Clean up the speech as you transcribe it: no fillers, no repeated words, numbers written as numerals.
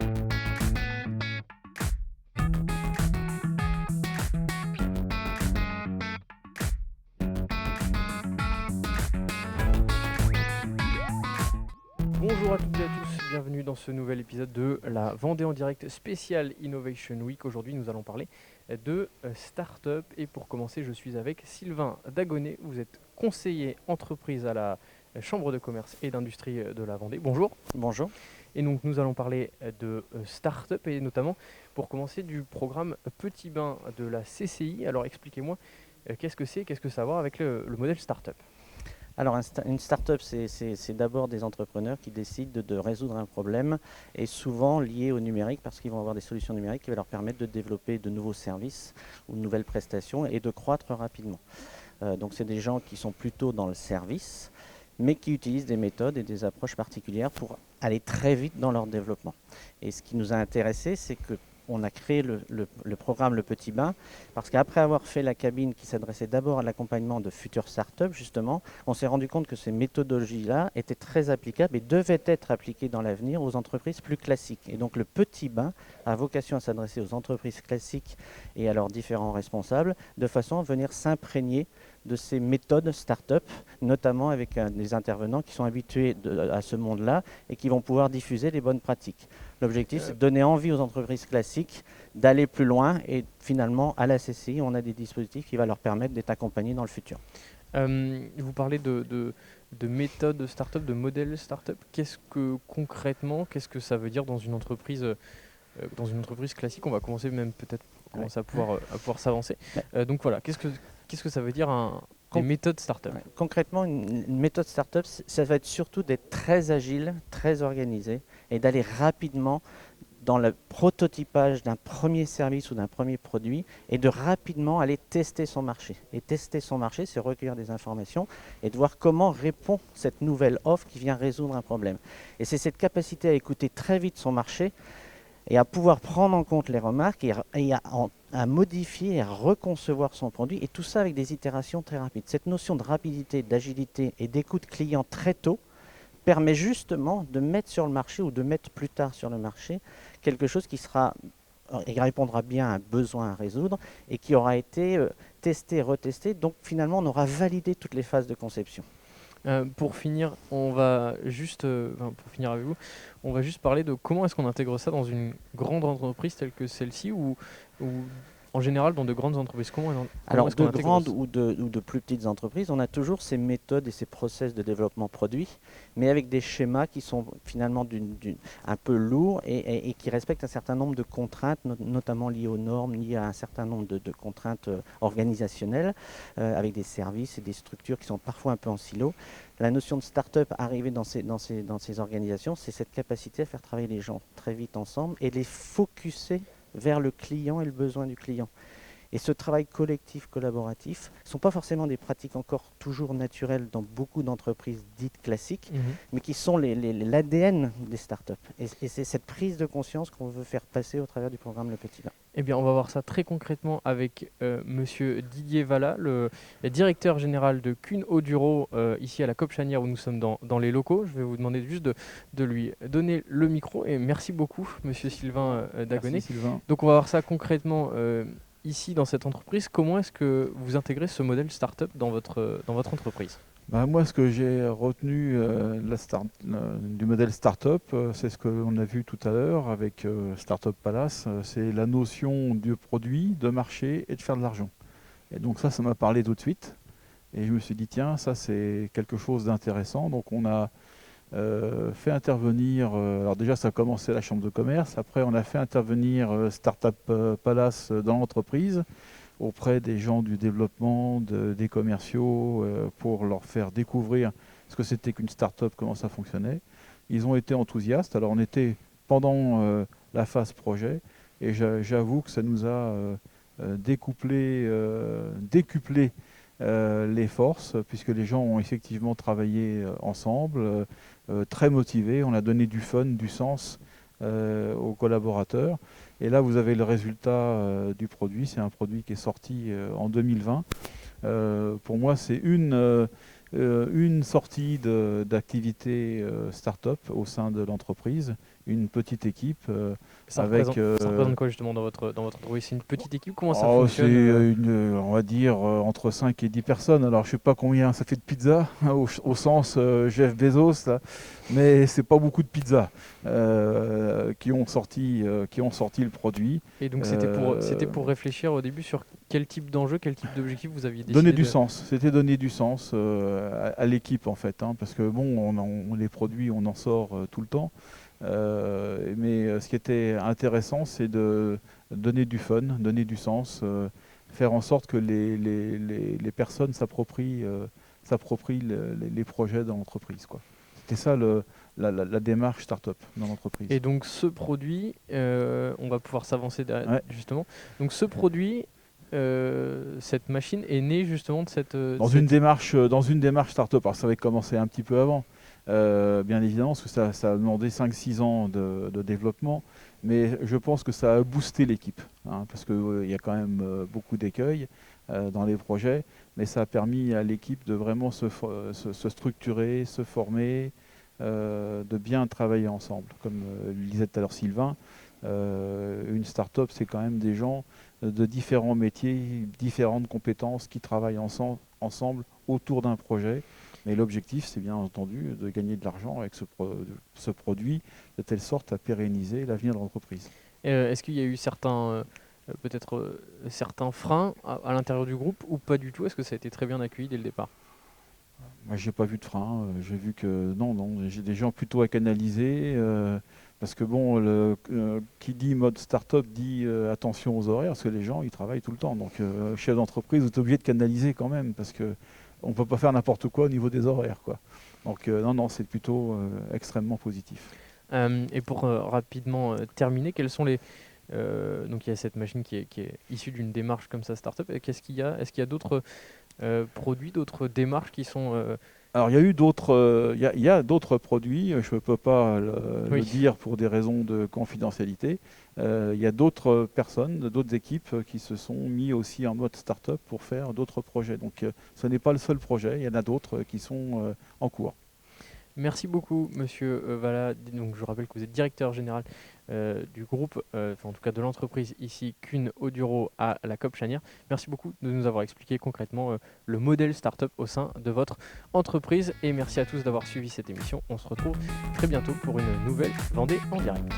Bonjour à toutes et à tous, bienvenue dans ce nouvel épisode de la Vendée en direct spécial Innovation Week. Aujourd'hui, nous allons parler de start-up et pour commencer, je suis avec Sylvain Dagonet. Vous êtes conseiller entreprise à la Chambre de commerce et d'industrie de la Vendée. Bonjour. Bonjour. Et donc, nous allons parler de start-up et notamment, pour commencer, du programme Petit Bain de la CCI. Alors, expliquez-moi, qu'est-ce que c'est, qu'est-ce que ça a à voir avec le modèle start-up? Alors, une start-up, c'est d'abord des entrepreneurs qui décident de résoudre un problème et souvent lié au numérique parce qu'ils vont avoir des solutions numériques qui vont leur permettre de développer de nouveaux services ou de nouvelles prestations et de croître rapidement. Donc, c'est des gens qui sont plutôt dans le service, mais qui utilisent des méthodes et des approches particulières pour aller très vite dans leur développement. Et ce qui nous a intéressé, c'est que on a créé le programme Le Petit Bain, parce qu'après avoir fait la cabine qui s'adressait d'abord à l'accompagnement de futures startups, justement, on s'est rendu compte que ces méthodologies-là étaient très applicables et devaient être appliquées dans l'avenir aux entreprises plus classiques. Et donc le Petit Bain a vocation à s'adresser aux entreprises classiques et à leurs différents responsables, de façon à venir s'imprégner de ces méthodes start-up, notamment avec des intervenants qui sont habitués à ce monde-là et qui vont pouvoir diffuser les bonnes pratiques. L'objectif, c'est de donner envie aux entreprises classiques d'aller plus loin et finalement, à la CCI, on a des dispositifs qui vont leur permettre d'être accompagnés dans le futur. Vous parlez de méthode start-up, de modèle start-up. Qu'est-ce que concrètement, qu'est-ce que ça veut dire dans une entreprise classique? On va commencer même peut-être commencer à pouvoir s'avancer. Ouais. Donc voilà, qu'est-ce que ça veut dire des méthodes start-up? Ouais. Concrètement, une méthode start-up, ça va être surtout d'être très agile, très organisé et d'aller rapidement dans le prototypage d'un premier service ou d'un premier produit et de rapidement aller tester son marché. Et tester son marché, c'est recueillir des informations et de voir comment répond cette nouvelle offre qui vient résoudre un problème. Et c'est cette capacité à écouter très vite son marché et à pouvoir prendre en compte les remarques et à modifier et à reconcevoir son produit, et tout ça avec des itérations très rapides. Cette notion de rapidité, d'agilité et d'écoute client très tôt permet justement de mettre sur le marché ou de mettre plus tard sur le marché quelque chose qui répondra bien à un besoin à résoudre et qui aura été testé, retesté. Donc finalement, on aura validé toutes les phases de conception. Pour finir, pour finir avec vous, on va juste parler de comment est-ce qu'on intègre ça dans une grande entreprise telle que celle-ci ou en général dans de grandes entreprises. Alors, Est-ce qu'on de intègre grandes ça? ou de plus petites entreprises, on a toujours ces méthodes et ces process de développement produit, mais avec des schémas qui sont finalement un peu lourds et qui respectent un certain nombre de contraintes, notamment liées aux normes, liées à un certain nombre de contraintes organisationnelles, avec des services et des structures qui sont parfois un peu en silo. La notion de start-up arrivée dans ces organisations, c'est cette capacité à faire travailler les gens très vite ensemble et les focuser vers le client et le besoin du client. Et ce travail collectif, collaboratif, ne sont pas forcément des pratiques encore toujours naturelles dans beaucoup d'entreprises dites classiques, mais qui sont l'ADN des startups. Et c'est cette prise de conscience qu'on veut faire passer au travers du programme Le Petit Bain. Eh bien, on va voir ça très concrètement avec Monsieur Didier Vallat, le directeur général de Kuhn Oduro, ici à la COP Chanière où nous sommes dans les locaux. Je vais vous demander juste de lui donner le micro et merci beaucoup, Monsieur Sylvain Dagonet. Merci Sylvain. Donc, on va voir ça concrètement ici dans cette entreprise. Comment est-ce que vous intégrez ce modèle startup dans votre entreprise? Moi, ce que j'ai retenu du modèle startup, c'est ce qu'on a vu tout à l'heure avec Startup Palace, c'est la notion du produit, de marché et de faire de l'argent. Et donc ça m'a parlé tout de suite. Et je me suis dit, tiens, ça c'est quelque chose d'intéressant. Donc on a fait intervenir, alors déjà ça a commencé à la Chambre de commerce, après on a fait intervenir Startup Palace dans l'entreprise, auprès des gens du développement, des commerciaux, pour leur faire découvrir ce que c'était qu'une start-up, comment ça fonctionnait. Ils ont été enthousiastes. Alors on était pendant la phase projet et j'avoue que ça nous a décuplé les forces, puisque les gens ont effectivement travaillé ensemble, très motivés. On a donné du fun, du sens aux collaborateurs. Et là, vous avez le résultat du produit. C'est un produit qui est sorti en 2020. Pour moi, c'est une une sortie d'activité start-up au sein de l'entreprise, une petite équipe Ça avec... représente quoi justement dans votre entreprise? C'est une petite équipe? Comment ça Oh, fonctionne? c'est on va dire entre 5 et 10 personnes. Alors je sais pas combien ça fait de pizza au sens Jeff Bezos là, mais c'est pas beaucoup de pizzas qui ont sorti le produit. Et donc c'était pour réfléchir au début sur quel type d'enjeu, quel type d'objectif vous aviez Donner décidé du de... sens. C'était donner du sens à l'équipe en fait, hein, parce que bon, les produits, on en sort tout le temps. Mais ce qui était intéressant, c'est de donner du fun, donner du sens, faire en sorte que les personnes s'approprient les projets dans l'entreprise, quoi. C'était ça la démarche start-up dans l'entreprise. Et donc ce produit, on va pouvoir s'avancer Ouais. justement. Donc ce produit, cette machine est née justement de cette... Dans une démarche start-up. Alors ça avait commencé un petit peu avant, bien évidemment, parce que ça a demandé 5-6 ans de développement, mais je pense que ça a boosté l'équipe, hein, parce qu'il y a quand même beaucoup d'écueils dans les projets, mais ça a permis à l'équipe de vraiment se structurer, se former, de bien travailler ensemble. Comme le disait tout à l'heure Sylvain, une start-up, c'est quand même des gens de différents métiers, différentes compétences qui travaillent ensemble autour d'un projet. Mais l'objectif, c'est bien entendu de gagner de l'argent avec ce produit, de telle sorte à pérenniser l'avenir de l'entreprise. Est-ce qu'il y a eu certains freins à l'intérieur du groupe ou pas du tout? Est-ce que ça a été très bien accueilli dès le départ? Moi, j'ai pas vu de frein. J'ai vu que non, j'ai des gens plutôt à canaliser. Parce que bon, qui dit mode start-up dit attention aux horaires, parce que les gens, ils travaillent tout le temps. Donc, chef d'entreprise, vous êtes obligé de canaliser quand même, parce que on peut pas faire n'importe quoi au niveau des horaires, quoi. Donc, non, c'est plutôt extrêmement positif. Et pour rapidement terminer, quels sont les... donc il y a cette machine qui est issue d'une démarche comme ça, start-up. Et qu'est-ce qu'il y a? Est-ce qu'il y a d'autres produits, d'autres démarches qui sont... Alors, il y a eu d'autres, il y a d'autres produits, je ne peux pas le dire pour des raisons de confidentialité. Il y a d'autres personnes, d'autres équipes qui se sont mis aussi en mode start-up pour faire d'autres projets. Donc, ce n'est pas le seul projet, il y en a d'autres qui sont en cours. Merci beaucoup, monsieur Valla. Donc, je rappelle que vous êtes directeur général du groupe, en tout cas de l'entreprise ici, Kuhn Audioro à la COP Chanière. Merci beaucoup de nous avoir expliqué concrètement le modèle startup au sein de votre entreprise. Et merci à tous d'avoir suivi cette émission. On se retrouve très bientôt pour une nouvelle Vendée en direct.